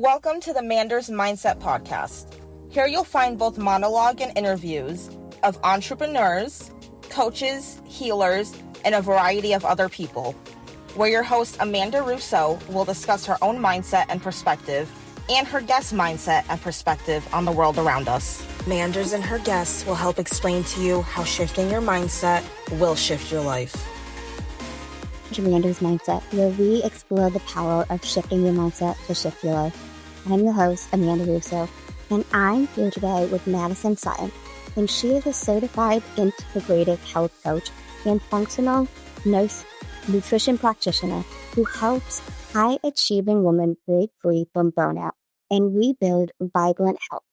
Welcome to the Manders Mindset podcast. Here you'll find both monologue and interviews of entrepreneurs, coaches, healers, and a variety of other people, where your host Amanda Russo will discuss her own mindset and perspective and her guest mindset and perspective on the world around us. Manders and her guests will help explain to you how shifting your mindset will shift your life. Manders Mindset, where we explore the power of shifting your mindset to shift your life. I'm your host, Amanda Russo, and I'm here today with Maddison Sutton, and she is a certified integrative health coach and functional nurse nutrition practitioner who helps high-achieving women break free from burnout and rebuild vibrant health.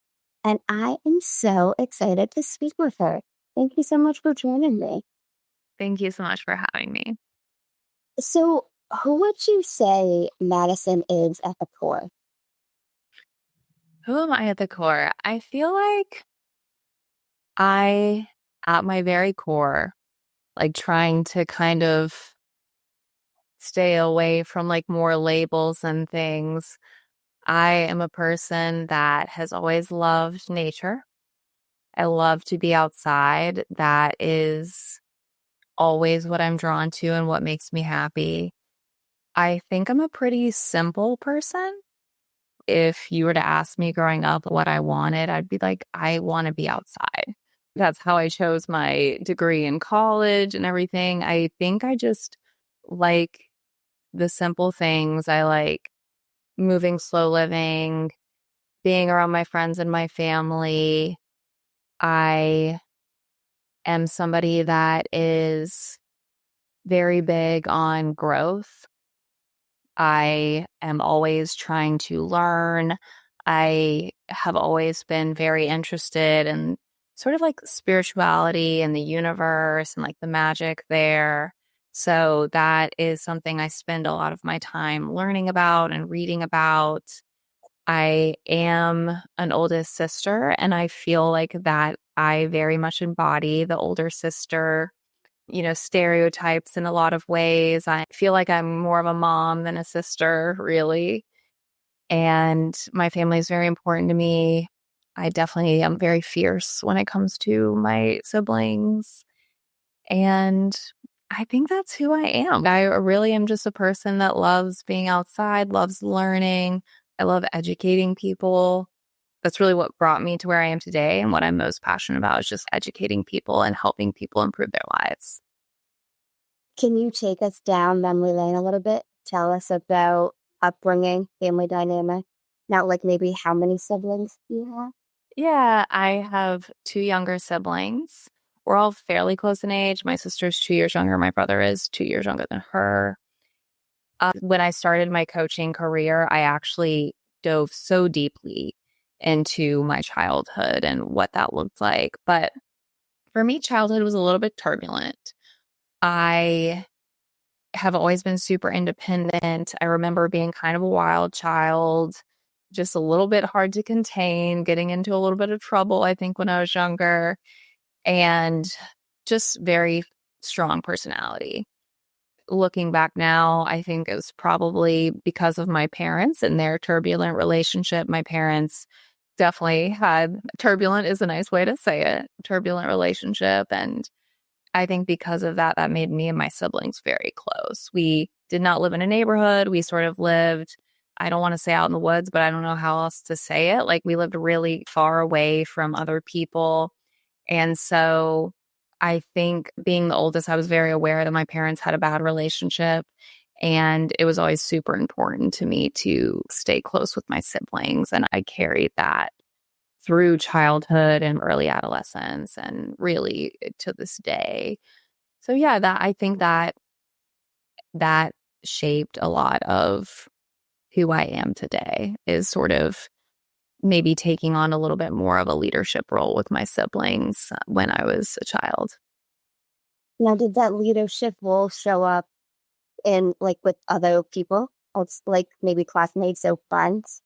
And I am so excited to speak with her. Thank you so much for joining me. Thank you so much for having me. So, who would you say Maddison is at the core? Who am I at the core? I feel like at my very core, trying to kind of stay away from more labels and things. I am a person that has always loved nature. I love to be outside. That is always what I'm drawn to and what makes me happy. I think I'm a pretty simple person. If you were to ask me growing up what I wanted, I'd be like, I want to be outside. That's how I chose my degree in college and everything. I think I just like the simple things. I like moving, slow living, being around my friends and my family. I am somebody that is very big on growth. I am always trying to learn. I have always been very interested in sort of spirituality and the universe and the magic there. So that is something I spend a lot of my time learning about and reading about. I am an oldest sister, and I feel like that I very much embody the older sister, stereotypes in a lot of ways. I feel like I'm more of a mom than a sister, really. And my family is very important to me. I definitely am very fierce when it comes to my siblings. And I think that's who I am. I really am just a person that loves being outside, loves learning. I love educating people. That's really what brought me to where I am today. And what I'm most passionate about is just educating people and helping people improve their lives. Can you take us down memory lane a little bit? Tell us about upbringing, family dynamic. Now, maybe how many siblings you have? Yeah, I have 2 younger siblings. We're all fairly close in age. My sister's 2 years younger. My brother is 2 years younger than her. When I started my coaching career, I actually dove so deeply into my childhood and what that looked like. But for me, childhood was a little bit turbulent. I have always been super independent. I remember being kind of a wild child, just a little bit hard to contain, getting into a little bit of trouble, I think, when I was younger, and just very strong personality. Looking back now, I think it was probably because of my parents and their turbulent relationship. My parents definitely had, turbulent is a nice way to say it, turbulent relationship. And I think because of that, that made me and my siblings very close. We did not live in a neighborhood. We sort of lived, I don't want to say out in the woods, but I don't know how else to say it. We lived really far away from other people. And so I think being the oldest, I was very aware that my parents had a bad relationship. And it was always super important to me to stay close with my siblings. And I carried that through childhood and early adolescence and really to this day. So yeah, I think that shaped a lot of who I am today, is sort of maybe taking on a little bit more of a leadership role with my siblings when I was a child. Now, did that leadership role show up in with other people? It's maybe classmates or friends?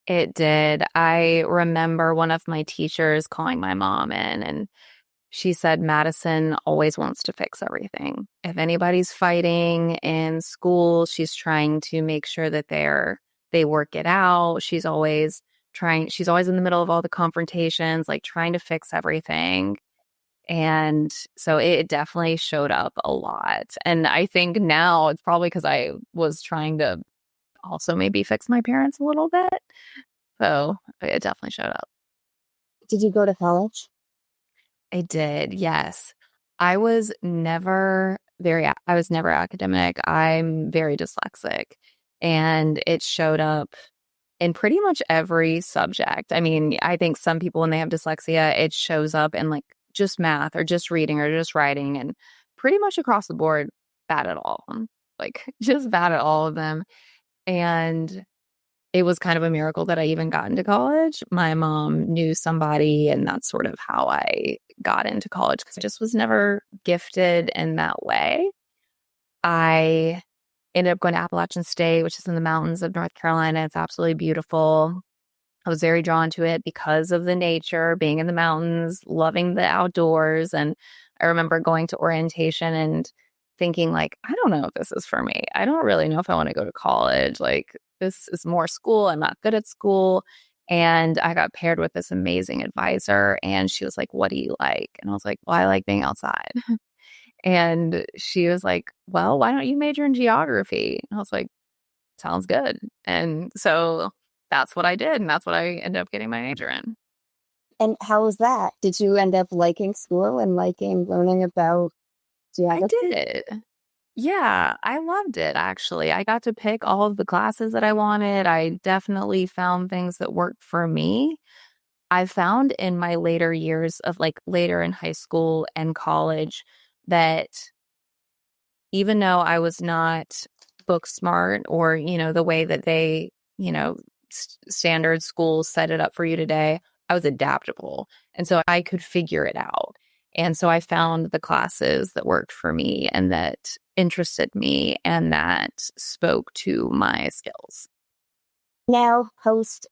It did. I remember one of my teachers calling my mom in, and she said, Maddison always wants to fix everything. If anybody's fighting in school, she's trying to make sure that they're they work it out. She's always in the middle of all the confrontations, like trying to fix everything. And so it definitely showed up a lot. And I think now it's probably because I was trying to also maybe fix my parents a little bit. So it definitely showed up. Did you go to college? I did, yes. I was never academic. I'm very dyslexic, and it showed up in pretty much every subject. I mean, I think some people, when they have dyslexia, it shows up in like just math or just reading or just writing, and pretty much across the board, bad at all. Like just bad at all of them. And it was kind of a miracle that I even got into college. My mom knew somebody, and that's sort of how I got into college because I just was never gifted in that way. I ended up going to Appalachian State, which is in the mountains of North Carolina. It's absolutely beautiful. I was very drawn to it because of the nature, being in the mountains, loving the outdoors. And I remember going to orientation and thinking like, I don't know if this is for me. I don't really know if I want to go to college. Like, this is more school. I'm not good at school. And I got paired with this amazing advisor, and she was like, what do you like? And I was like, well, I like being outside. And she was like, well, why don't you major in geography? And I was like, sounds good. And so that's what I did. And that's what I ended up getting my major in. And how was that? Did you end up liking school and liking learning about geography? I did. Yeah, I loved it, actually. I got to pick all of the classes that I wanted. I definitely found things that worked for me. I found in my later years of like later in high school and college that even though I was not book smart or, the way that they, standard schools set it up for you today, I was adaptable. And so I could figure it out. And so I found the classes that worked for me and that interested me and that spoke to my skills. Now, post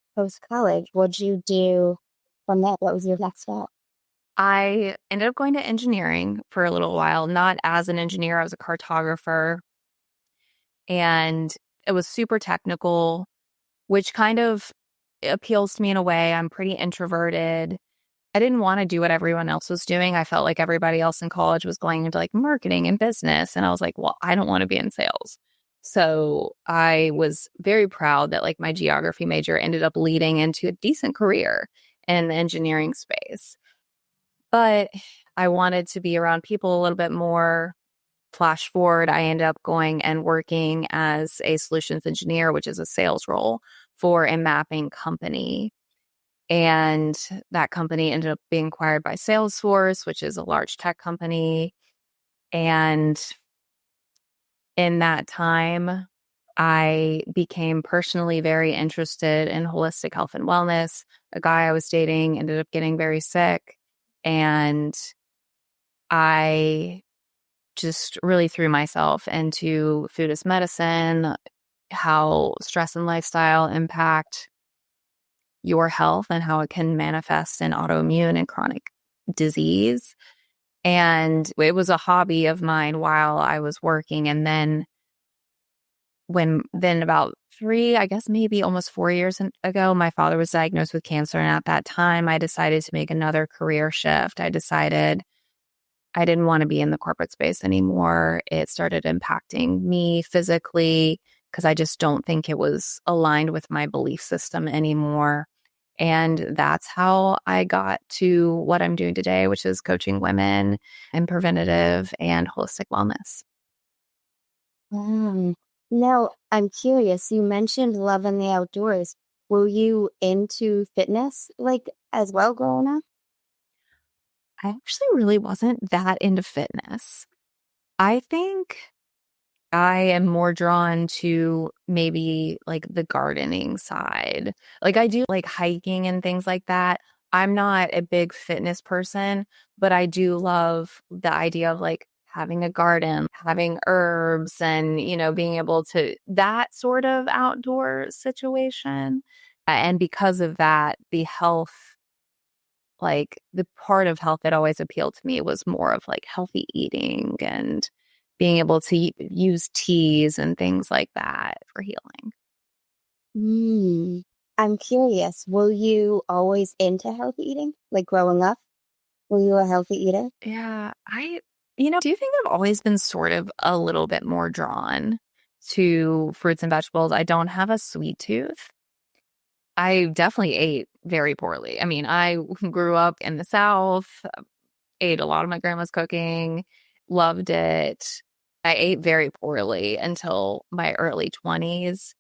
college, what'd you do from that? What was your next step? I ended up going to engineering for a little while, not as an engineer, I was a cartographer. And it was super technical, which kind of appeals to me in a way. I'm pretty introverted. I didn't want to do what everyone else was doing. I felt like everybody else in college was going into like marketing and business. And I was like, well, I don't want to be in sales. So I was very proud that like my geography major ended up leading into a decent career in the engineering space. But I wanted to be around people a little bit more. Flash forward, I ended up going and working as a solutions engineer, which is a sales role for a mapping company. And that company ended up being acquired by Salesforce, which is a large tech company. And in that time, I became personally very interested in holistic health and wellness. A guy I was dating ended up getting very sick, and I just really threw myself into food as medicine, how stress and lifestyle impact your health and how it can manifest in autoimmune and chronic disease. And it was a hobby of mine while I was working. And then about 3, I guess maybe almost 4 years ago, my father was diagnosed with cancer. And at that time, I decided to make another career shift. I decided I didn't want to be in the corporate space anymore. It started impacting me physically because I just don't think it was aligned with my belief system anymore. And that's how I got to what I'm doing today, which is coaching women in preventative and holistic wellness. Now, I'm curious. You mentioned loving the outdoors. Were you into fitness like as well growing up? I actually really wasn't that into fitness. I think I am more drawn to maybe like the gardening side. Like I do like hiking and things like that. I'm not a big fitness person, but I do love the idea of like having a garden, having herbs and, being able to that sort of outdoor situation. And because of that, the health, like the part of health that always appealed to me was more of like healthy eating and being able to use teas and things like that for healing. I'm curious, were you always into healthy eating? Like growing up? Were you a healthy eater? Yeah, do you think I've always been sort of a little bit more drawn to fruits and vegetables? I don't have a sweet tooth. I definitely ate very poorly. I mean, I grew up in the South, ate a lot of my grandma's cooking, loved it. I ate very poorly until my early 20s.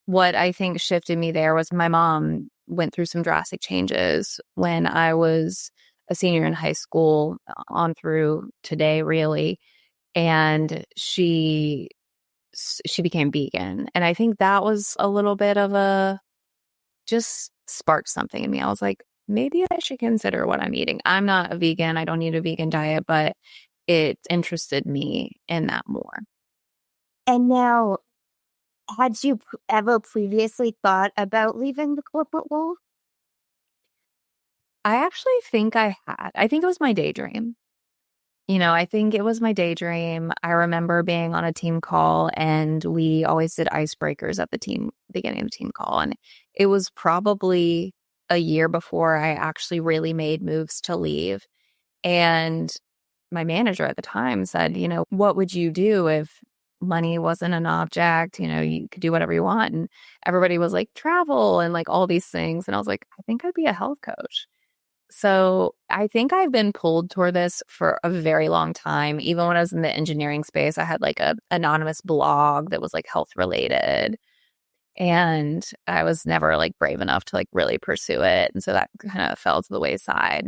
What I think shifted me there was my mom went through some drastic changes when I was a senior in high school on through today, really. And she became vegan. And I think that was a little bit of a just sparked something in me. I was like, maybe I should consider what I'm eating. I'm not a vegan. I don't need a vegan diet, but it interested me in that more. And now, had you ever previously thought about leaving the corporate world? I actually think I had. I think it was my daydream. I think it was my daydream. I remember being on a team call and we always did icebreakers at the beginning of the team call. And it was probably a year before I actually really made moves to leave. And my manager at the time said, what would you do if money wasn't an object? You could do whatever you want. And everybody was like, travel and like all these things. And I was like, I think I'd be a health coach. So I think I've been pulled toward this for a very long time. Even when I was in the engineering space, I had like a anonymous blog that was like health related. And I was never like brave enough to like really pursue it. And so that kind of fell to the wayside.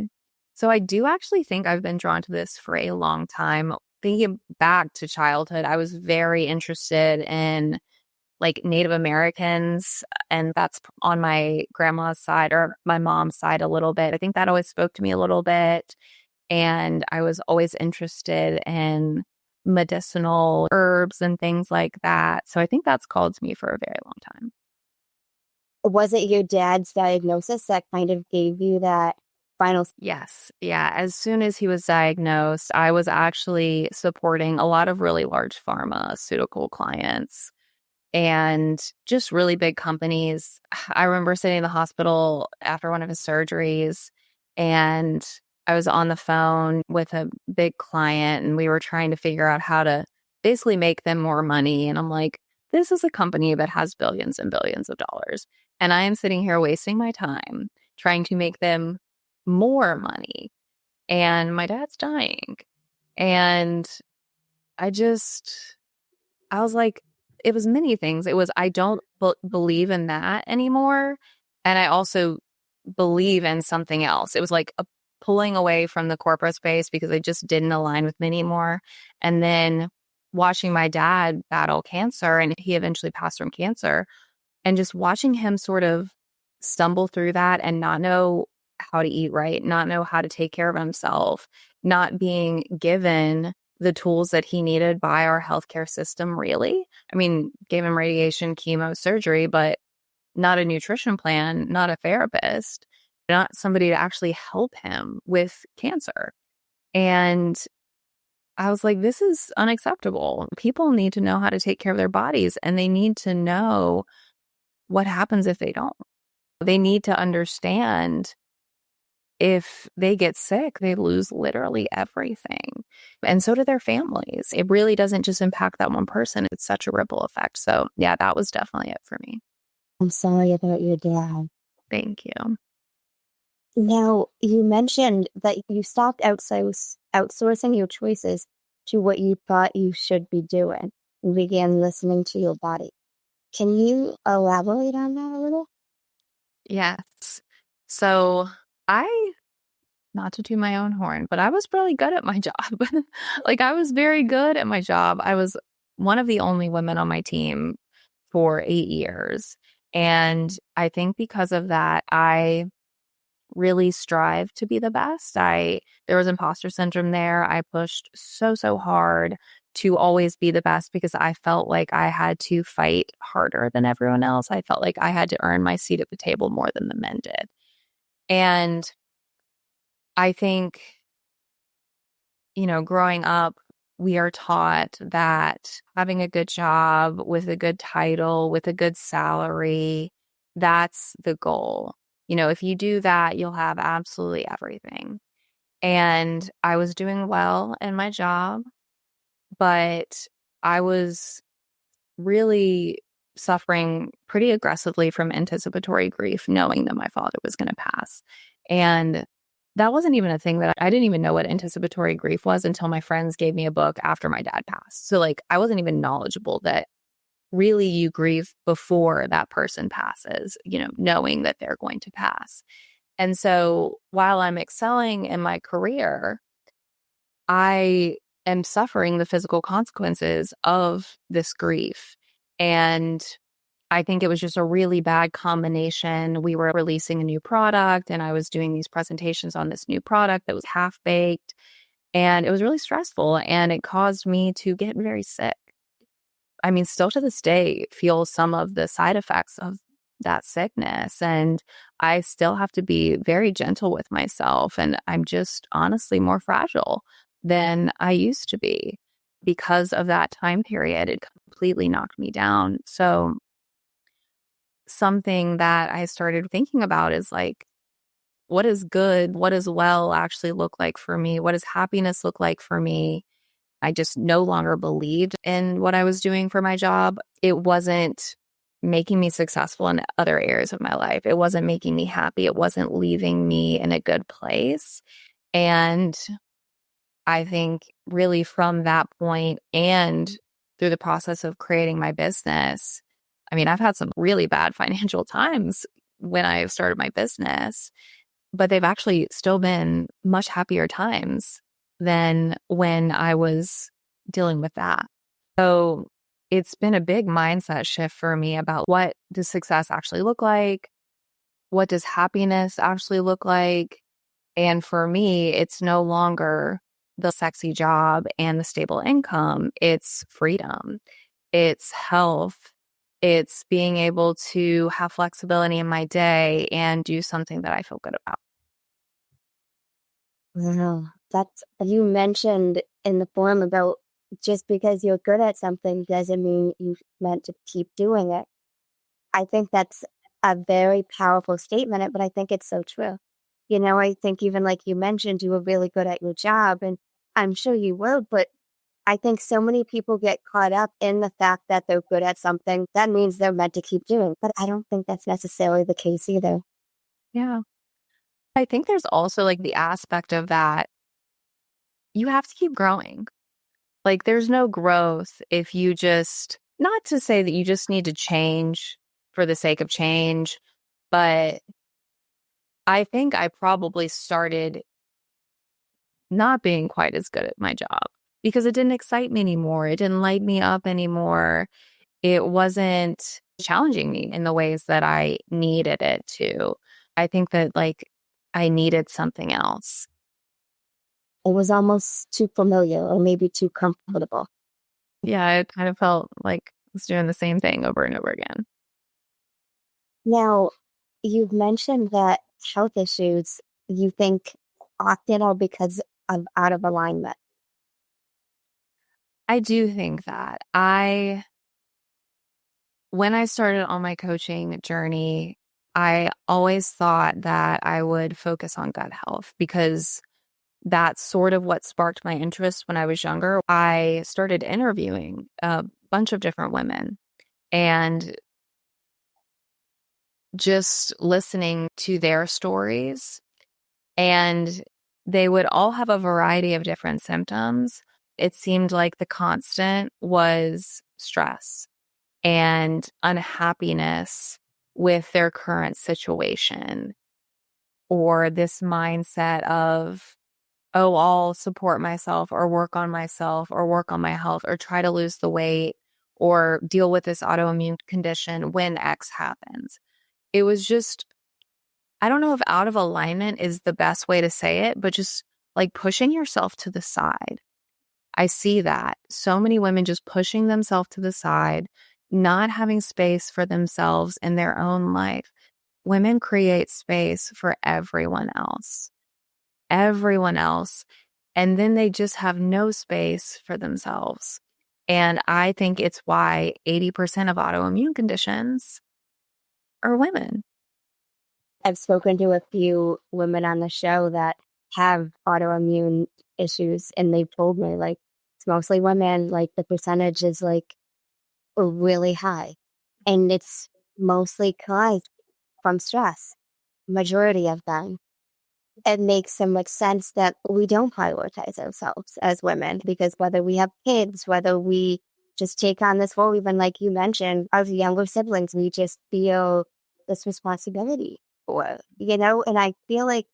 So I do actually think I've been drawn to this for a long time. Thinking back to childhood, I was very interested in like Native Americans, and that's on my grandma's side or my mom's side a little bit. I think that always spoke to me a little bit. And I was always interested in medicinal herbs and things like that. So I think that's called to me for a very long time. Was it your dad's diagnosis that kind of gave you that final? Yes. Yeah. As soon as he was diagnosed, I was actually supporting a lot of really large pharmaceutical clients and just really big companies. I remember sitting in the hospital after one of his surgeries, and I was on the phone with a big client, and we were trying to figure out how to basically make them more money. And I'm like, this is a company that has billions and billions of dollars. And I am sitting here wasting my time trying to make them more money. And my dad's dying. And I was like, it was many things. It was, I don't believe in that anymore. And I also believe in something else. It was like a pulling away from the corporate space because I just didn't align with me anymore. And then watching my dad battle cancer, and he eventually passed from cancer, and just watching him sort of stumble through that and not know how to eat right, not know how to take care of himself, not being given the tools that he needed by our healthcare system, really. I mean, gave him radiation, chemo, surgery, but not a nutrition plan, not a therapist, not somebody to actually help him with cancer. And I was like, this is unacceptable. People need to know how to take care of their bodies, and they need to know what happens if they don't. They need to understand if they get sick, they lose literally everything. And so do their families. It really doesn't just impact that one person. It's such a ripple effect. So yeah, that was definitely it for me. I'm sorry about your dad. Thank you. Now, you mentioned that you stopped outsourcing your choices to what you thought you should be doing and began listening to your body. Can you elaborate on that a little? Yes. So not to toot my own horn, but I was really good at my job. Like, I was very good at my job. I was one of the only women on my team for 8 years. And I think because of that, I really strive to be the best. There was imposter syndrome there. I pushed so hard to always be the best because I felt like I had to fight harder than everyone else. I felt like I had to earn my seat at the table more than the men did. And I think, growing up, we are taught that having a good job with a good title, with a good salary, that's the goal. If you do that, you'll have absolutely everything. And I was doing well in my job, but I was really suffering pretty aggressively from anticipatory grief, knowing that my father was going to pass. And that wasn't even a thing that I didn't even know what anticipatory grief was until my friends gave me a book after my dad passed. So I wasn't even knowledgeable that really you grieve before that person passes, knowing that they're going to pass. And so while I'm excelling in my career, I am suffering the physical consequences of this grief. And I think it was just a really bad combination. We were releasing a new product and I was doing these presentations on this new product that was half baked. And it was really stressful and it caused me to get very sick. I mean, still to this day, feel some of the side effects of that sickness. And I still have to be very gentle with myself. And I'm just honestly more fragile than I used to be because of that time period. It completely knocked me down. So something that I started thinking about is what does good, what does well actually look like for me? What does happiness look like for me? I just no longer believed in what I was doing for my job. It wasn't making me successful in other areas of my life. It wasn't making me happy. It wasn't leaving me in a good place. And I think really from that point and through the process of creating my business, I mean, I've had some really bad financial times when I started my business, but they've actually still been much happier times than when I was dealing with that. So it's been a big mindset shift for me about what does success actually look like? What does happiness actually look like? And for me, it's no longer the sexy job and the stable income. It's freedom. It's health. It's being able to have flexibility in my day and do something that I feel good about. Wow. That's, you mentioned in the forum about just because you're good at something doesn't mean you meant to keep doing it. I think that's a very powerful statement, but I think it's so true. I think even like you mentioned, you were really good at your job, and I'm sure you were, but I think so many people get caught up in the fact that they're good at something. That means they're meant to keep doing, but I don't think that's necessarily the case either. Yeah. I think there's also the aspect of that you have to keep growing. There's no growth if you just, not to say that you just need to change for the sake of change, but I think I probably started not being quite as good at my job because it didn't excite me anymore. It didn't light me up anymore. It wasn't challenging me in the ways that I needed it to. I think that I needed something else. It was almost too familiar or maybe too comfortable. Yeah, it kind of felt like I was doing the same thing over and over again. Now, you've mentioned that health issues you think often are because of out of alignment. I do think that. When I started on my coaching journey, I always thought that I would focus on gut health because that's sort of what sparked my interest when I was younger. I started interviewing a bunch of different women and just listening to their stories. And they would all have a variety of different symptoms. It seemed like the constant was stress and unhappiness with their current situation, or this mindset of, oh, I'll support myself or work on myself or work on my health or try to lose the weight or deal with this autoimmune condition when X happens. It was just, I don't know if out of alignment is the best way to say it, but just pushing yourself to the side. I see that. So many women just pushing themselves to the side, not having space for themselves in their own life. Women create space for everyone else. Everyone else. And then they just have no space for themselves. And I think it's why 80% of autoimmune conditions are women. I've spoken to a few women on the show that have autoimmune issues, and they've told me, like, it's mostly women, like, the percentage is, like, really high. And it's mostly caused from stress, majority of them. It makes so much sense that we don't prioritize ourselves as women, because whether we have kids, whether we just take on this role, even like you mentioned, our younger siblings, we just feel this responsibility for, and I feel like,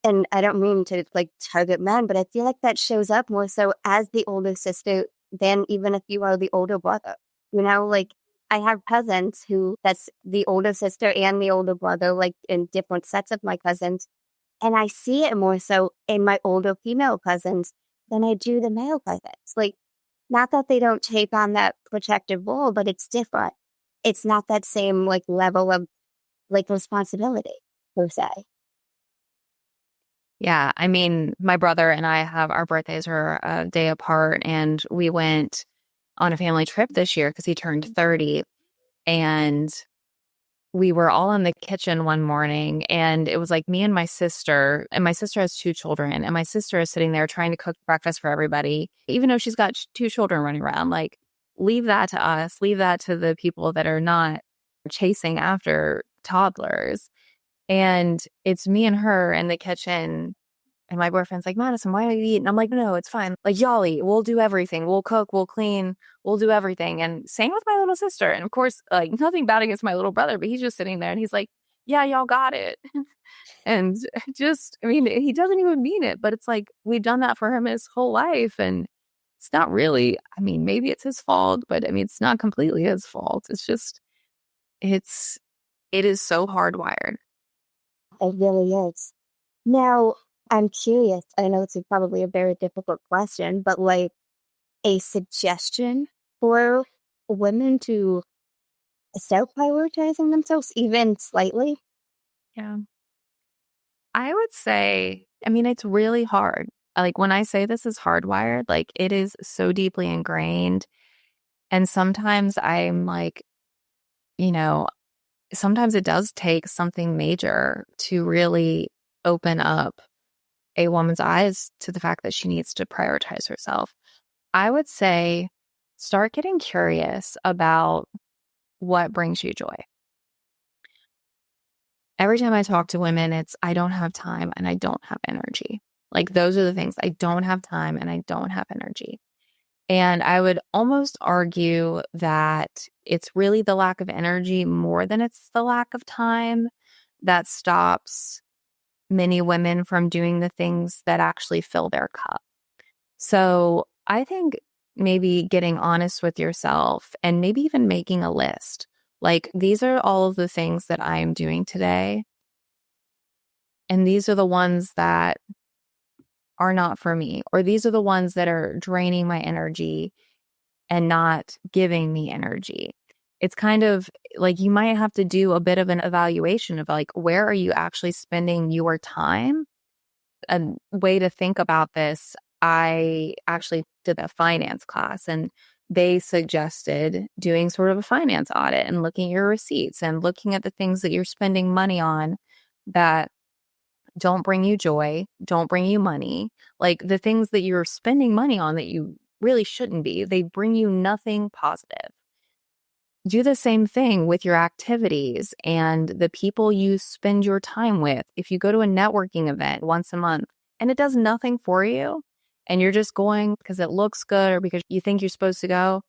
and I don't mean to like target men, but I feel like that shows up more so as the older sister than even if you are the older brother. Like I have cousins who that's the older sister and the older brother, like in different sets of my cousins. And I see it more so in my older female cousins than I do the male cousins. Like, not that they don't take on that protective role, but it's different. It's not that same like level of like responsibility per se. Yeah. I mean, my brother and I have our birthdays are a day apart, and we went on a family trip this year because he turned 30. And we were all in the kitchen one morning, and it was like me and my sister has 2 children, and my sister is sitting there trying to cook breakfast for everybody, even though she's got 2 children running around. Like, leave that to us, leave that to the people that are not chasing after toddlers. And it's me and her in the kitchen. And my boyfriend's like, Madison, why don't you eat? And I'm like, no, it's fine. Like, y'all eat. We'll do everything. We'll cook. We'll clean. We'll do everything. And same with my little sister. And of course, like, nothing bad against my little brother, but he's just sitting there and he's like, yeah, y'all got it. And just, I mean, he doesn't even mean it, but it's like, we've done that for him his whole life. And it's not really, I mean, maybe it's his fault, but I mean, it's not completely his fault. It's just, it is so hardwired. It really is. Now, I'm curious. I know it's probably a very difficult question, but like a suggestion for women to start prioritizing themselves even slightly? Yeah. I would say, I mean, it's really hard. Like, when I say this is hardwired, like, it is so deeply ingrained. And sometimes I'm like, you know, sometimes it does take something major to really open up a woman's eyes to the fact that she needs to prioritize herself. I would say start getting curious about what brings you joy. Every time I talk to women, it's I don't have time and I don't have energy. Like, those are the things. I don't have time and I don't have energy. And I would almost argue that it's really the lack of energy more than it's the lack of time that stops many women from doing the things that actually fill their cup. So I think maybe getting honest with yourself and maybe even making a list. Like, these are all of the things that I am doing today. And these are the ones that are not for me, or these are the ones that are draining my energy and not giving me energy. It's kind of like you might have to do a bit of an evaluation of like, where are you actually spending your time? A way to think about this, I actually did a finance class, and they suggested doing sort of a finance audit and looking at your receipts and looking at the things that you're spending money on that don't bring you joy, don't bring you money. Like, the things that you're spending money on that you really shouldn't be, they bring you nothing positive. Do the same thing with your activities and the people you spend your time with. If you go to a networking event once a month and it does nothing for you, and you're just going because it looks good or because you think you're supposed to go,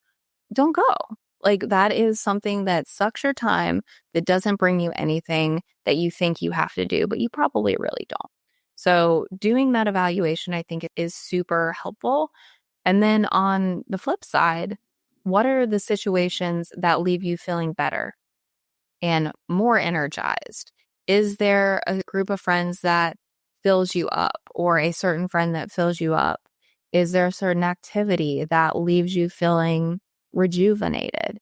don't go. Like, that is something that sucks your time, that doesn't bring you anything that you think you have to do, but you probably really don't. So doing that evaluation, I think, is super helpful. And then on the flip side, what are the situations that leave you feeling better and more energized? Is there a group of friends that fills you up, or a certain friend that fills you up? Is there a certain activity that leaves you feeling rejuvenated?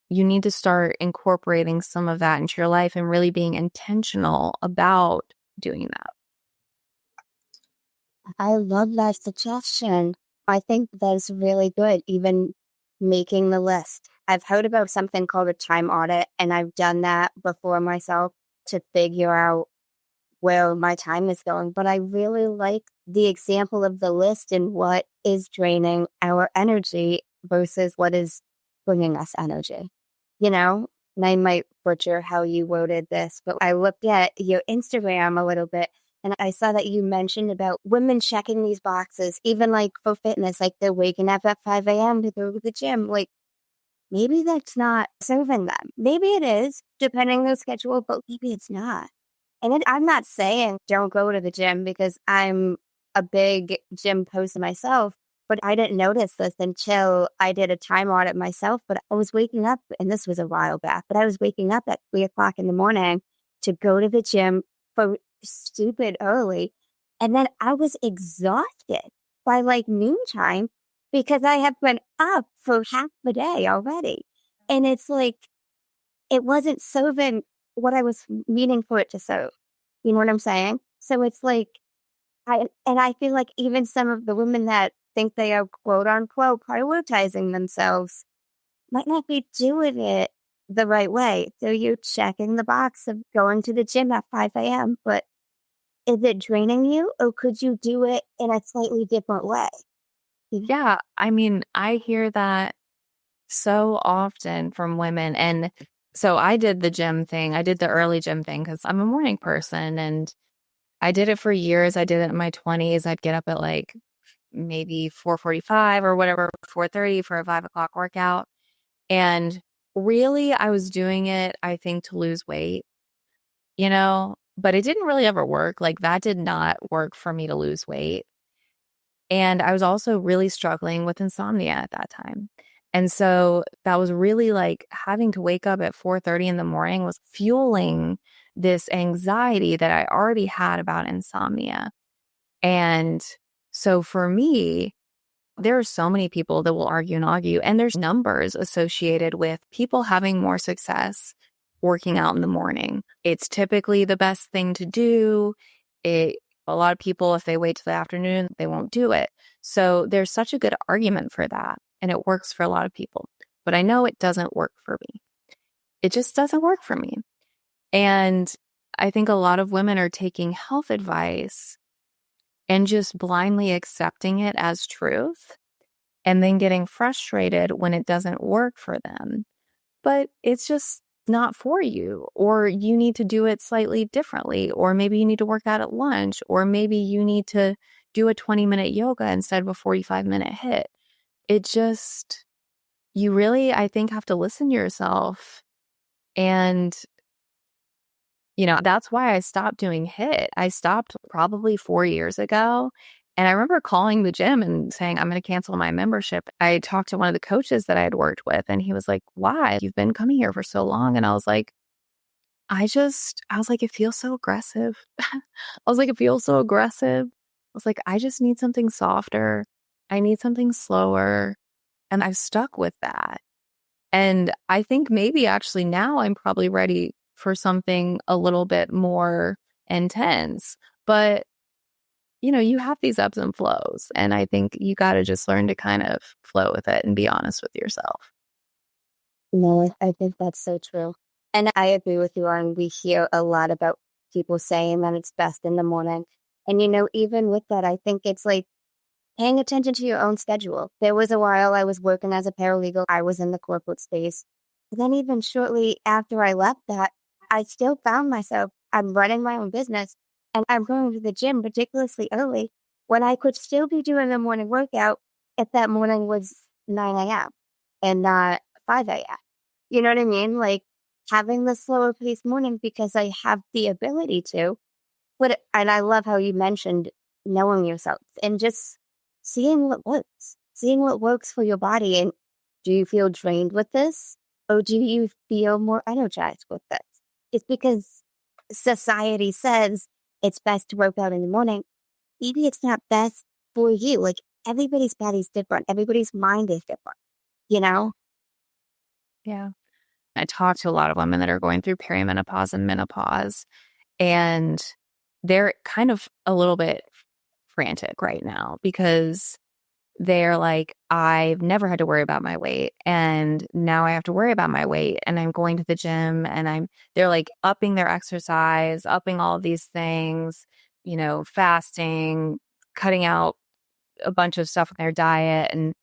You need to start incorporating some of that into your life and really being intentional about doing that. I love that suggestion. I think that's really good, even making the list. I've heard about something called a time audit, and I've done that before myself to figure out where my time is going. But I really like the example of the list and what is draining our energy versus what is bringing us energy. You know, and I might butcher how you worded this, but I looked at your Instagram a little bit and I saw that you mentioned about women checking these boxes, even like for fitness, like they're waking up at 5 a.m. to go to the gym. Like maybe that's not serving them. Maybe it is, depending on the schedule, but maybe it's not. And I'm not saying don't go to the gym because I'm a big gym person myself, but I didn't notice this until I did a time audit myself. But I was waking up, and this was a while back, but I was waking up at 3 o'clock in the morning to go to the gym for stupid early. And then I was exhausted by like noontime because I have been up for half the day already. And it's like, it wasn't serving what I was meaning for it to serve. You know what I'm saying? So it's like, I feel like even some of the women that think they are quote unquote prioritizing themselves might not be doing it the right way. So you're checking the box of going to the gym at 5 a.m., but is it draining you or could you do it in a slightly different way? Yeah. I mean, I hear that so often from women. And so I did the gym thing. I did the early gym thing because I'm a morning person and I did it for years. I did it in my 20s. I'd get up at like maybe 4:45 or whatever, 4:30 for a 5 o'clock workout. And really, I was doing it, I think, to lose weight, but it didn't really ever work. Like that did not work for me to lose weight. And I was also really struggling with insomnia at that time. And so that was really like having to wake up at 4:30 in the morning was fueling this anxiety that I already had about insomnia. And so for me, there are so many people that will argue and argue, and there's numbers associated with people having more success working out in the morning. It's typically the best thing to do. A lot of people, if they wait till the afternoon, they won't do it. So there's such a good argument for that, and it works for a lot of people. But I know it doesn't work for me. It just doesn't work for me. And I think a lot of women are taking health advice and just blindly accepting it as truth and then getting frustrated when it doesn't work for them. But it's just not for you, or you need to do it slightly differently, or maybe you need to work out at lunch, or maybe you need to do a 20-minute yoga instead of a 45-minute HIIT. It just, you really, I think, have to listen to yourself. And that's why I stopped doing HIIT. I stopped probably 4 years ago. And I remember calling the gym and saying, I'm going to cancel my membership. I talked to one of the coaches that I had worked with, and he was like, why? You've been coming here for so long. And I was like, it feels so aggressive. I was like, it feels so aggressive. I was like, I just need something softer. I need something slower. And I've stuck with that. And I think maybe actually now I'm probably ready for something a little bit more intense. But, you have these ups and flows. And I think you got to just learn to kind of flow with it and be honest with yourself. No, I think that's so true. And I agree with you on, we hear a lot about people saying that it's best in the morning. And, even with that, I think it's like paying attention to your own schedule. There was a while I was working as a paralegal. I was in the corporate space. But then even shortly after I left that, I still found myself, I'm running my own business and I'm going to the gym ridiculously early when I could still be doing the morning workout if that morning was 9 a.m. and not 5 a.m. You know what I mean? Like having the slower paced morning because I have the ability to. And I love how you mentioned knowing yourself and just seeing what works for your body. And do you feel drained with this? Or do you feel more energized with this? It's because society says it's best to work out in the morning. Maybe it's not best for you. Like everybody's body's different. Everybody's mind is different, Yeah. I talk to a lot of women that are going through perimenopause and menopause, and they're kind of a little bit frantic right now because they're like, I've never had to worry about my weight, and now I have to worry about my weight, and I'm going to the gym, and they're like upping their exercise, upping all of these things, fasting, cutting out a bunch of stuff in their diet, and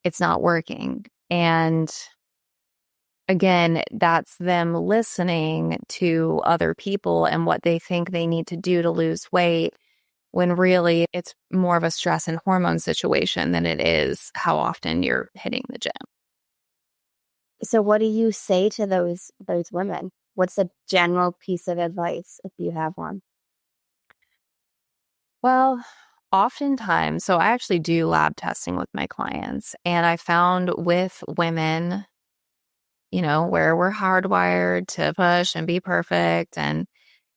it's not working. And again, that's them listening to other people and what they think they need to do to lose weight, when really it's more of a stress and hormone situation than it is how often you're hitting the gym. So what do you say to those women? What's a general piece of advice if you have one? Well, oftentimes, so I actually do lab testing with my clients, and I found with women, where we're hardwired to push and be perfect, and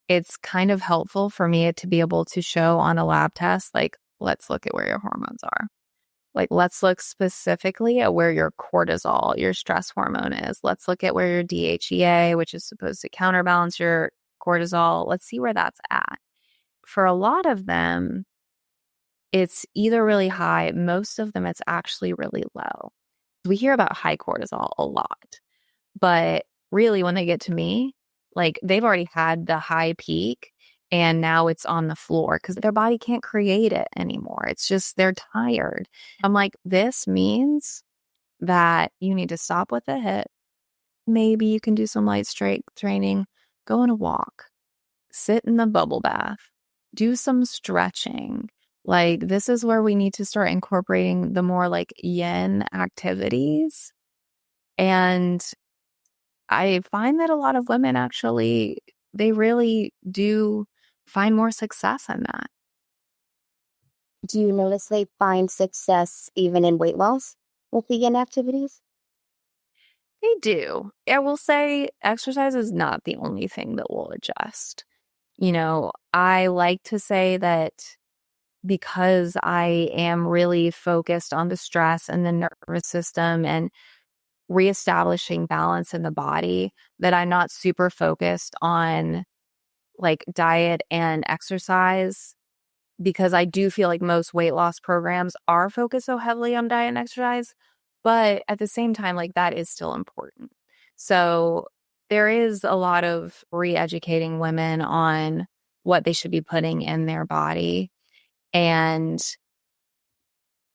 it's kind of helpful for me to be able to show on a lab test, like, let's look at where your hormones are. Like, let's look specifically at where your cortisol, your stress hormone is. Let's look at where your DHEA, which is supposed to counterbalance your cortisol, let's see where that's at. For a lot of them, it's either really high. Most of them, it's actually really low. We hear about high cortisol a lot, but really when they get to me, like, they've already had the high peak and now it's on the floor because their body can't create it anymore. It's just they're tired. I'm like, this means that you need to stop with the HIIT. Maybe you can do some light strength training, go on a walk, sit in the bubble bath, do some stretching. Like, this is where we need to start incorporating the more like yin activities. And I find that a lot of women actually, they really do find more success in that. Do you notice they find success even in weight loss with the yin activities? They do. I will say exercise is not the only thing that will adjust. I like to say that because I am really focused on the stress and the nervous system and reestablishing balance in the body, that I'm not super focused on like diet and exercise, because I do feel like most weight loss programs are focused so heavily on diet and exercise. But at the same time, like, that is still important. So there is a lot of re-educating women on what they should be putting in their body and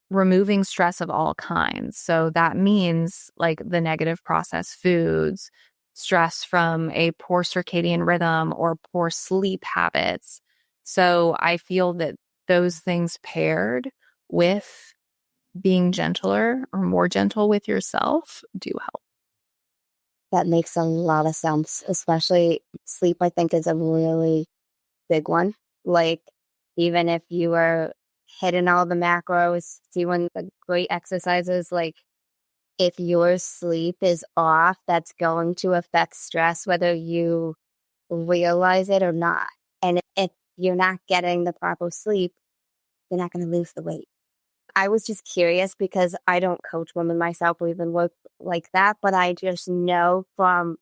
removing stress of all kinds. So that means like the negative processed foods, stress from a poor circadian rhythm or poor sleep habits. So I feel that those things paired with being gentler or more gentle with yourself do help. That makes a lot of sense, especially sleep, I think, is a really big one. Like, even if you are hitting all the macros, doing the great exercises, like, if your sleep is off, that's going to affect stress, whether you realize it or not. And if you're not getting the proper sleep, you're not going to lose the weight. I was just curious because I don't coach women myself or even work like that, but I just know from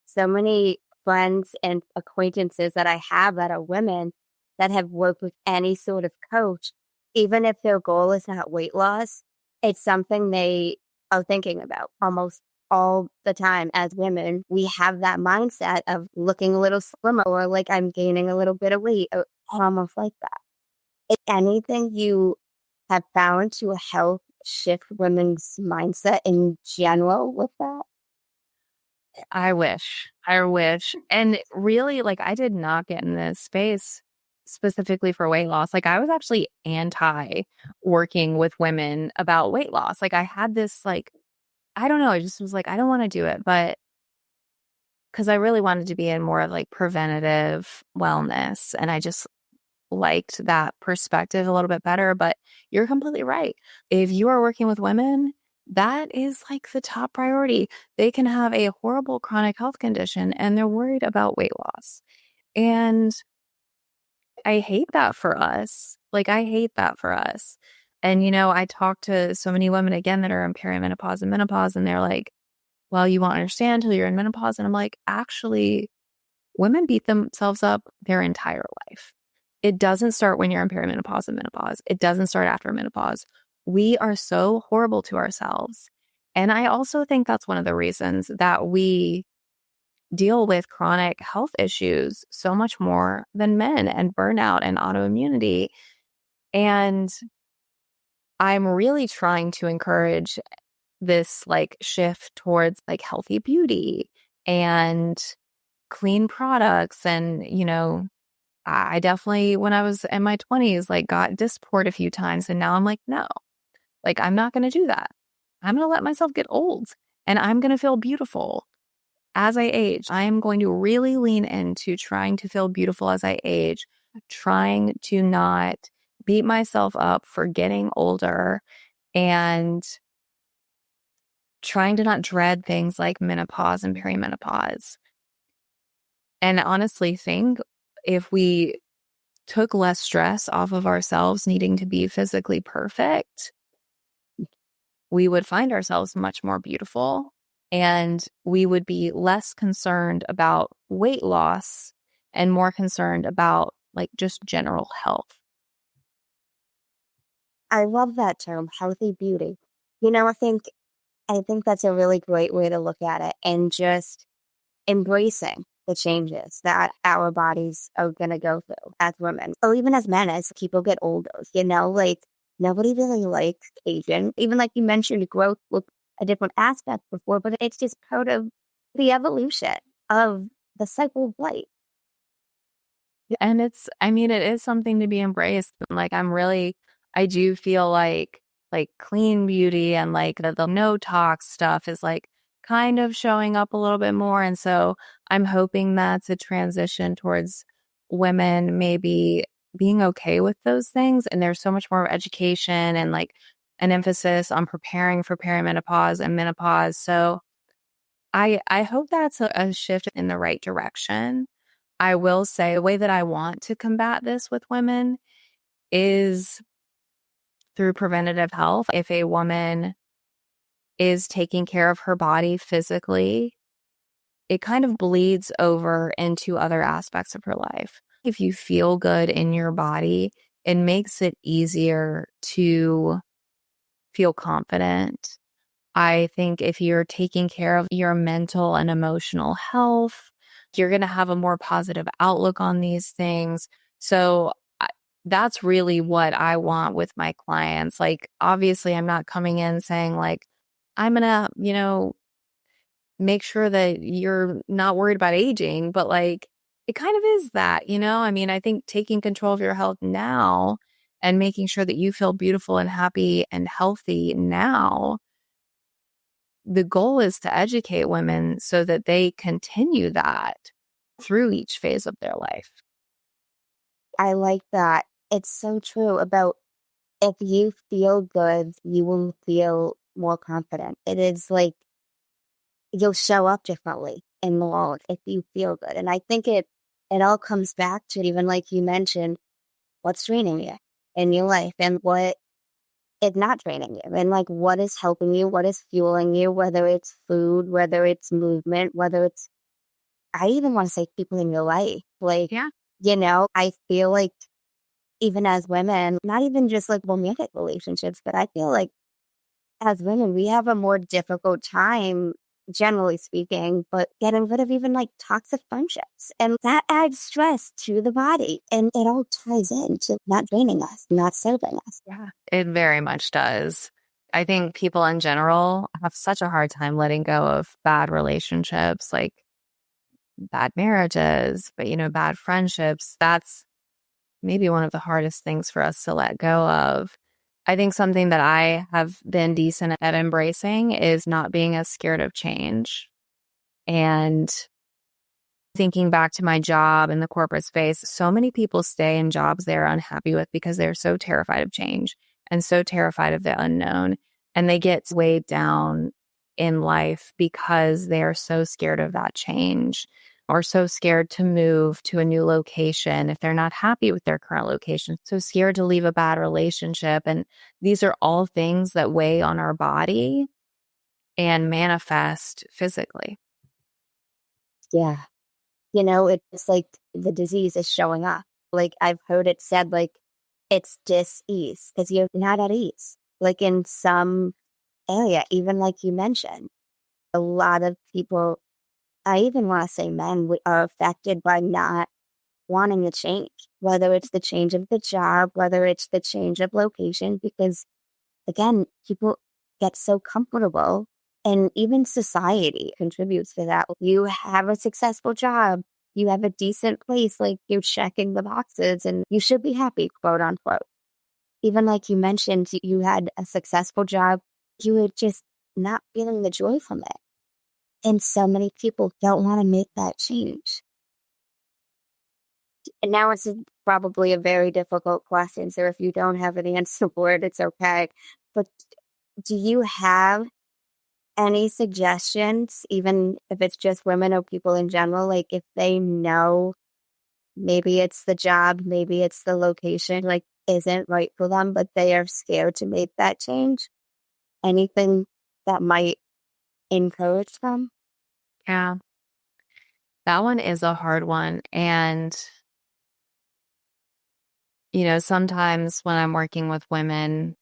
so many friends and acquaintances that I have that are women that have worked with any sort of coach, even if their goal is not weight loss, it's something they are thinking about almost all the time. As women, we have that mindset of looking a little slimmer or like I'm gaining a little bit of weight or almost like that. If anything you have found to help shift women's mindset in general with that? I wish. And really, like, I did not get in this space specifically for weight loss. Like, I was actually anti working with women about weight loss. Like, I had this, like, I don't know, I just was like, I don't want to do it. But because I really wanted to be in more of like preventative wellness. And I just liked that perspective a little bit better. But you're completely right. If you are working with women, that is like the top priority. They can have a horrible chronic health condition and they're worried about weight loss. And I hate that for us. Like, I hate that for us. And, I talk to so many women again that are in perimenopause and menopause, and they're like, well, you won't understand until you're in menopause. And I'm like, actually, women beat themselves up their entire life. It doesn't start when you're in perimenopause and menopause. It doesn't start after menopause. We are so horrible to ourselves. And I also think that's one of the reasons that we deal with chronic health issues so much more than men, and burnout and autoimmunity. And I'm really trying to encourage this like shift towards like healthy beauty and clean products. And, I definitely, when I was in my 20s, like got dysport a few times. And now I'm like, no, like I'm not going to do that. I'm going to let myself get old and I'm going to feel beautiful as I age. I am going to really lean into trying to feel beautiful as I age, trying to not beat myself up for getting older, and trying to not dread things like menopause and perimenopause. And honestly think if we took less stress off of ourselves needing to be physically perfect, we would find ourselves much more beautiful, and we would be less concerned about weight loss and more concerned about like just general health. I love that term, healthy beauty. I think that's a really great way to look at it, and just embracing the changes that our bodies are going to go through as women, or even as men, as people get older. Like nobody really likes aging. Even like you mentioned, growth with a different aspect before, but it's just part of the evolution of the cycle of life. And it is something to be embraced. Like I do feel like clean beauty and like the no tox stuff is like kind of showing up a little bit more. And so I'm hoping that's a transition towards women maybe being okay with those things. And there's so much more education and like an emphasis on preparing for perimenopause and menopause. So I hope that's a shift in the right direction. I will say the way that I want to combat this with women is through preventative health. If a woman is taking care of her body physically, it kind of bleeds over into other aspects of her life. If you feel good in your body, it makes it easier to feel confident. I think if you're taking care of your mental and emotional health, you're going to have a more positive outlook on these things. So that's really what I want with my clients. Like, obviously, I'm not coming in saying like, I'm going to, make sure that you're not worried about aging, but like, it kind of is that, I think taking control of your health now and making sure that you feel beautiful and happy and healthy now, the goal is to educate women so that they continue that through each phase of their life. I like that. It's so true about if you feel good, you will feel more confident. It is like you'll show up differently in the world if you feel good. And I think it all comes back to, even like you mentioned, what's draining you in your life and what is not draining you, and like what is helping you, what is fueling you, whether it's food, whether it's movement, whether it's, I even want to say people in your life. Like, Yeah. I feel like even as women, not even just like romantic relationships, but I feel like as women, we have a more difficult time, generally speaking, but getting rid of even like toxic friendships. And that adds stress to the body. And it all ties into not draining us, not serving us. Yeah, it very much does. I think people in general have such a hard time letting go of bad relationships, like bad marriages, but bad friendships. That's maybe one of the hardest things for us to let go of. I think something that I have been decent at embracing is not being as scared of change. And thinking back to my job in the corporate space, so many people stay in jobs they're unhappy with because they're so terrified of change and so terrified of the unknown. And they get weighed down in life because they are so scared of that change, or so scared to move to a new location if they're not happy with their current location, so scared to leave a bad relationship. And these are all things that weigh on our body and manifest physically. Yeah. It's like the disease is showing up. Like I've heard it said, like it's dis-ease because you're not at ease. Like in some area, even like you mentioned, a lot of people, I even want to say men, are affected by not wanting to change, whether it's the change of the job, whether it's the change of location, because again, people get so comfortable and even society contributes to that. You have a successful job, you have a decent place, like you're checking the boxes and you should be happy, quote unquote. Even like you mentioned, you had a successful job, you were just not feeling the joy from it. And so many people don't want to make that change. And now it's probably a very difficult question. So if you don't have an answer for it, it's okay. But do you have any suggestions, even if it's just women or people in general, like if they know maybe it's the job, maybe it's the location, like isn't right for them, but they are scared to make that change? Anything that might encourage them? Yeah. That one is a hard one. And, sometimes when I'm working with women,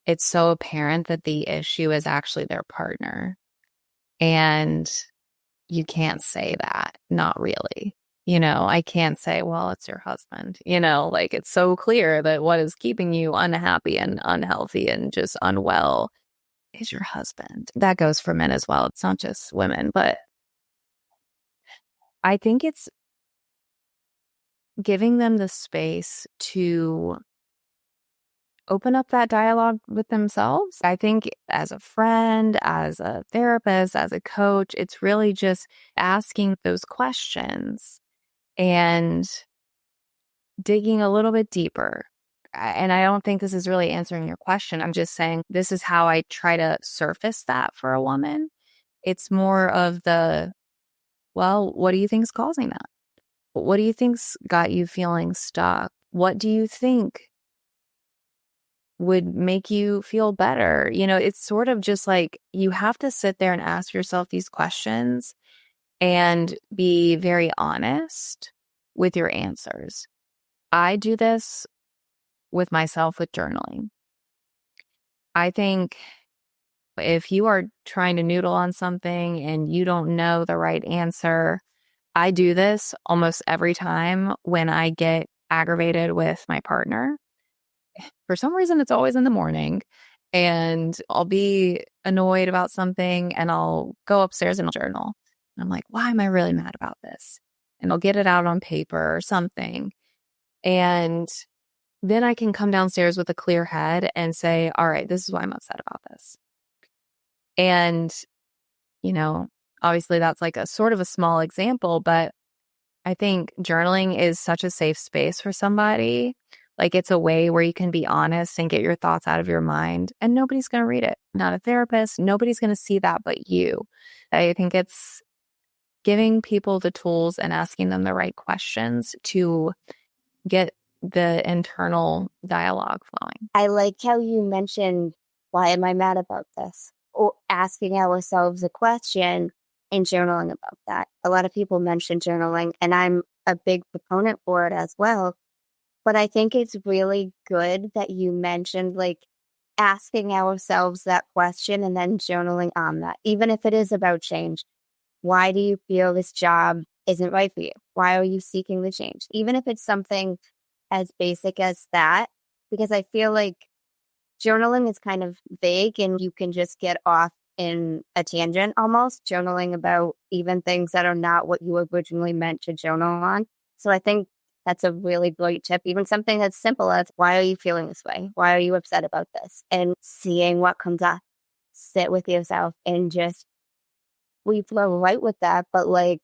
it's so apparent that the issue is actually their partner. And you can't say that, not really. I can't say, well, it's your husband. Like it's so clear that what is keeping you unhappy and unhealthy and just unwell is your husband. That goes for men as well. It's not just women, but I think it's giving them the space to open up that dialogue with themselves. I think as a friend, as a therapist, as a coach, it's really just asking those questions and digging a little bit deeper. And I don't think this is really answering your question. I'm just saying this is how I try to surface that for a woman. It's more of well, what do you think is causing that? What do you think's got you feeling stuck? What do you think would make you feel better? It's sort of just like you have to sit there and ask yourself these questions and be very honest with your answers. I do this with myself with journaling. I think if you are trying to noodle on something and you don't know the right answer, I do this almost every time when I get aggravated with my partner. For some reason, it's always in the morning and I'll be annoyed about something and I'll go upstairs and I'll journal. And I'm like, why am I really mad about this? And I'll get it out on paper or something. And then I can come downstairs with a clear head and say, all right, this is why I'm upset about this. And, obviously that's like a sort of a small example, but I think journaling is such a safe space for somebody. Like it's a way where you can be honest and get your thoughts out of your mind and nobody's going to read it. Not a therapist. Nobody's going to see that but you. I think it's giving people the tools and asking them the right questions to get the internal dialogue flowing. I like how you mentioned, why am I mad about this? Or asking ourselves a question and journaling about that. A lot of people mention journaling, and I'm a big proponent for it as well. But I think it's really good that you mentioned like asking ourselves that question and then journaling on that, even if it is about change. Why do you feel this job isn't right for you? Why are you seeking the change? Even if it's something as basic as that, because I feel like journaling is kind of vague and you can just get off in a tangent almost, journaling about even things that are not what you originally meant to journal on. So I think that's a really great tip. Even something as simple as, why are you feeling this way? Why are you upset about this? And seeing what comes up. Sit with yourself and just we flow right with that. But like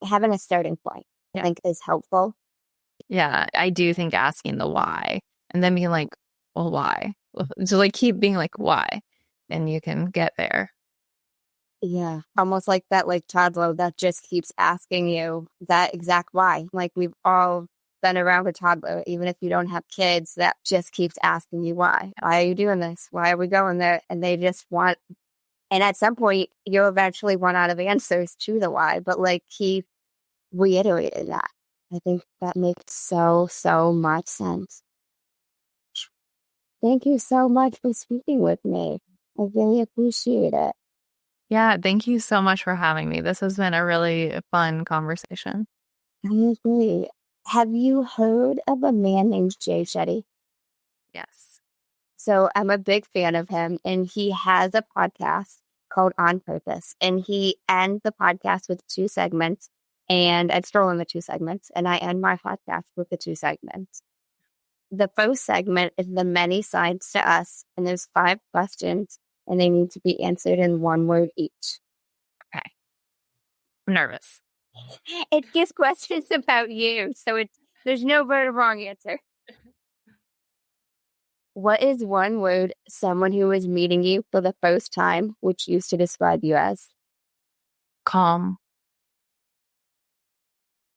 having a starting point, I think is helpful. Yeah, I do think asking the why and then being like, well, why? So like keep being like, why? And you can get there. Yeah, almost like that like toddler that just keeps asking you that exact why. Like we've all been around a toddler, even if you don't have kids, that just keeps asking you why. Why are you doing this? Why are we going there? And they just want, and at some point you'll eventually run out of answers to the why, but like keep reiterating that. I think that makes so much sense. Thank you so much for speaking with me. I really appreciate it. Yeah, thank you so much for having me. This has been a really fun conversation. I agree. Have you heard of a man named Jay Shetty? Yes. So I'm a big fan of him, and he has a podcast called On Purpose, and he ends the podcast with 2 segments, and I'd throw in the 2 segments, and I end my podcast with the 2 segments. The first segment is the many sides to us, and there's 5 questions, and they need to be answered in 1 word each. Okay. I'm nervous. It gives questions about you, so there's no right or wrong answer. What is 1 word someone who is meeting you for the first time would use to describe you as? Calm.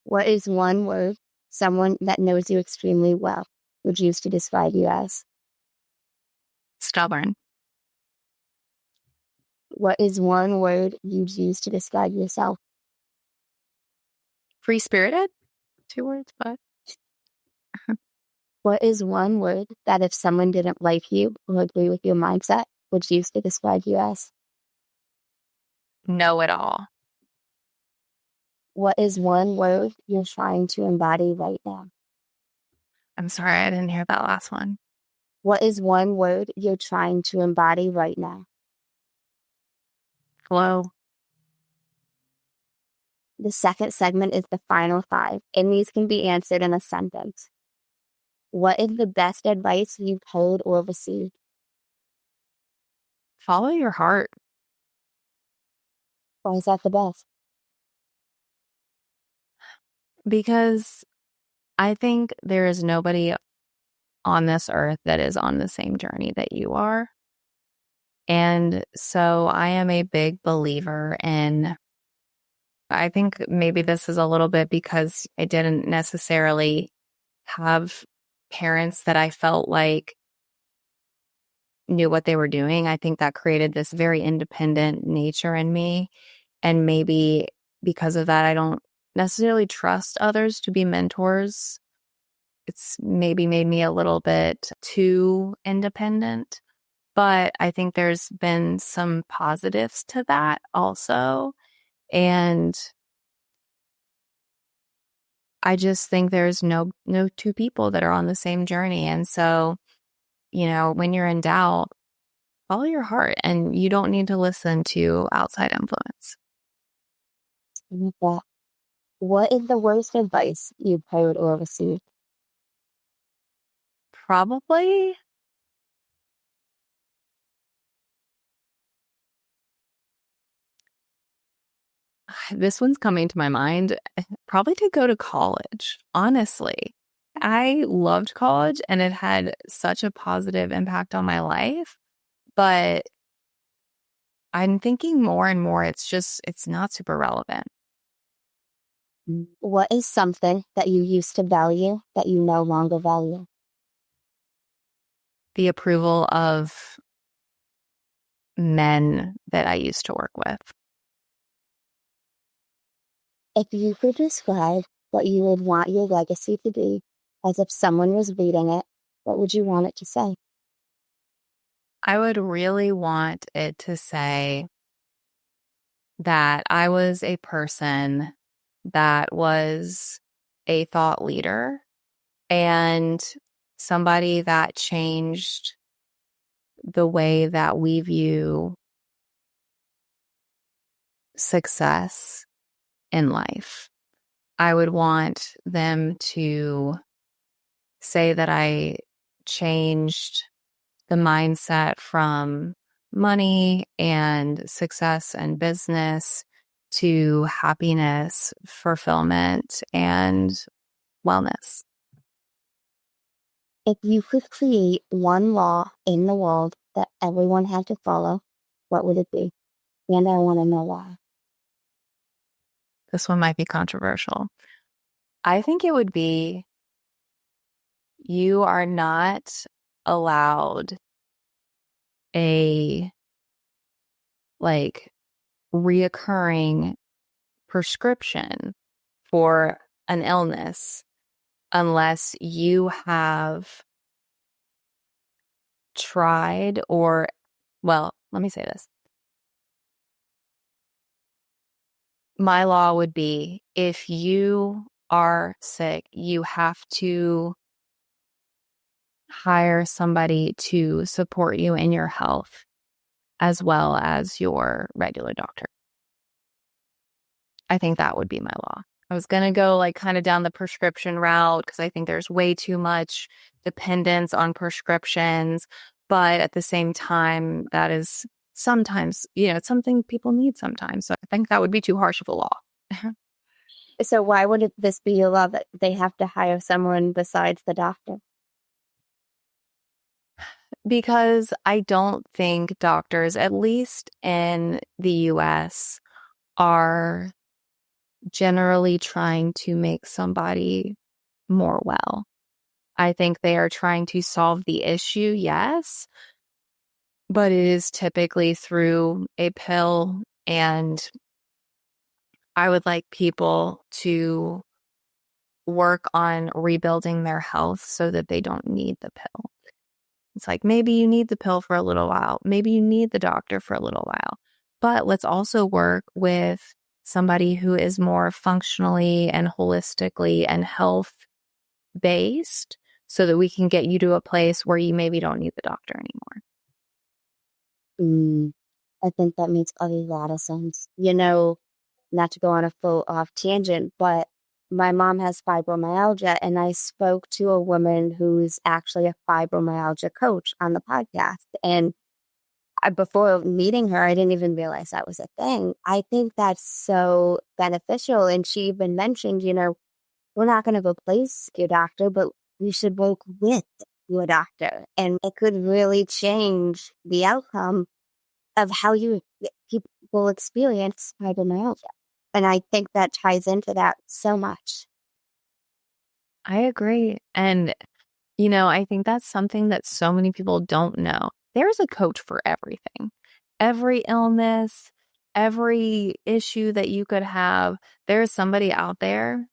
What is 1 word someone that knows you extremely well would use to describe you as? Stubborn. What is 1 word you'd use to describe yourself? Free-spirited? 2 words, but What is 1 word that if someone didn't like you or agree with your mindset would use to describe you as? know it all. What is 1 word you're trying to embody right now? I'm sorry, I didn't hear that last one. What is 1 word you're trying to embody right now? Flow. The second segment is the final 5, and these can be answered in a sentence. What is the best advice you've heard or received? Follow your heart. Why is that the best? Because I think there is nobody on this earth that is on the same journey that you are. And so I am a big believer in, I think maybe this is a little bit because I didn't necessarily have parents that I felt like knew what they were doing. I think that created this very independent nature in me. And maybe because of that, I don't necessarily trust others to be mentors. It's maybe made me a little bit too independent. But I think there's been some positives to that also. And I just think there's no 2 people that are on the same journey. And so, when you're in doubt, follow your heart and you don't need to listen to outside influence. What is the worst advice you've heard or received? Probably this one's coming to my mind. Probably to go to college, honestly. I loved college and it had such a positive impact on my life. But I'm thinking more and more, it's not super relevant. What is something that you used to value that you no longer value? The approval of men that I used to work with. If you could describe what you would want your legacy to be as if someone was reading it, what would you want it to say? I would really want it to say that I was a person that was a thought leader and somebody that changed the way that we view success in life. I would want them to say that I changed the mindset from money and success and business to happiness, fulfillment, and wellness. If you could create 1 law in the world that everyone had to follow, what would it be? And I want to know why. This one might be controversial. I think it would be you are not allowed a reoccurring prescription for an illness unless you have tried well, let me say this. My law would be if you are sick, you have to hire somebody to support you in your health as well as your regular doctor. I think that would be my law. I was going to go like kind of down the prescription route because I think there's way too much dependence on prescriptions. But at the same time, that is sometimes, it's something people need sometimes. So I think that would be too harsh of a law. So why would this be a law that they have to hire someone besides the doctor? Because I don't think doctors, at least in the US, are generally trying to make somebody more well. I think they are trying to solve the issue, yes, but it is typically through a pill, and I would like people to work on rebuilding their health so that they don't need the pill. It's like maybe you need the pill for a little while, maybe you need the doctor for a little while, but let's also work with somebody who is more functionally and holistically and health-based so that we can get you to a place where you maybe don't need the doctor anymore. I think that makes a lot of sense. Not to go on a full off tangent, but my mom has fibromyalgia, and I spoke to a woman who's actually a fibromyalgia coach on the podcast. And before meeting her, I didn't even realize that was a thing. I think that's so beneficial. And she even mentioned, we're not going to replace your doctor, but we should work with your doctor. And it could really change the outcome of how people experience fibromyalgia. And I think that ties into that so much. I agree. And, I think that's something that so many people don't know. There's a coach for everything. Every illness, every issue that you could have, there's somebody out there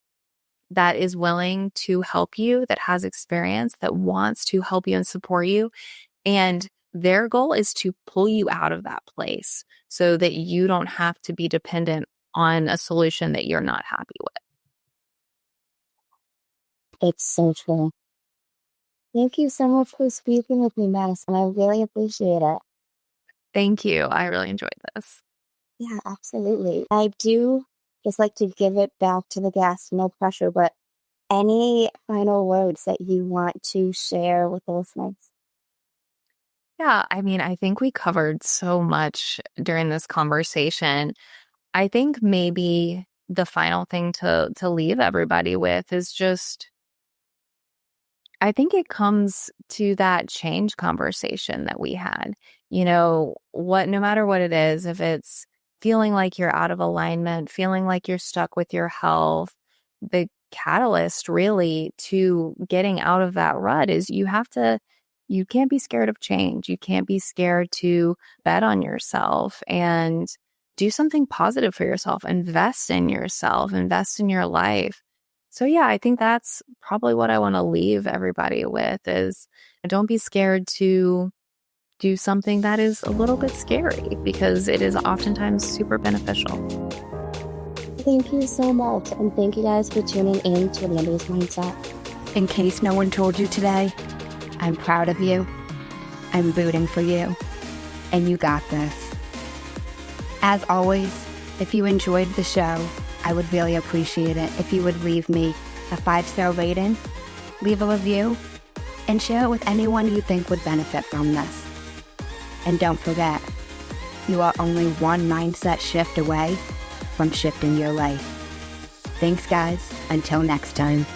that is willing to help you, that has experience, that wants to help you and support you. And their goal is to pull you out of that place so that you don't have to be dependent on a solution that you're not happy with. It's so true. Thank you so much for speaking with me, Madison. I really appreciate it. Thank you. I really enjoyed this. Yeah, absolutely. I do just like to give it back to the guests, no pressure, but any final words that you want to share with the listeners? Yeah, I think we covered so much during this conversation. I think maybe the final thing to leave everybody with is just, I think it comes to that change conversation that we had. No matter what it is, if it's feeling like you're out of alignment, feeling like you're stuck with your health, the catalyst really to getting out of that rut is you can't be scared of change. You can't be scared to bet on yourself and do something positive for yourself. Invest in yourself, invest in your life. So yeah, I think that's probably what I want to leave everybody with is don't be scared to do something that is a little bit scary because it is oftentimes super beneficial. Thank you so much. And thank you guys for tuning in to Manders Mindset. In case no one told you today, I'm proud of you. I'm rooting for you. And you got this. As always, if you enjoyed the show, I would really appreciate it if you would leave me a 5-star rating, leave a review, and share it with anyone you think would benefit from this. And don't forget, you are only one mindset shift away from shifting your life. Thanks, guys. Until next time.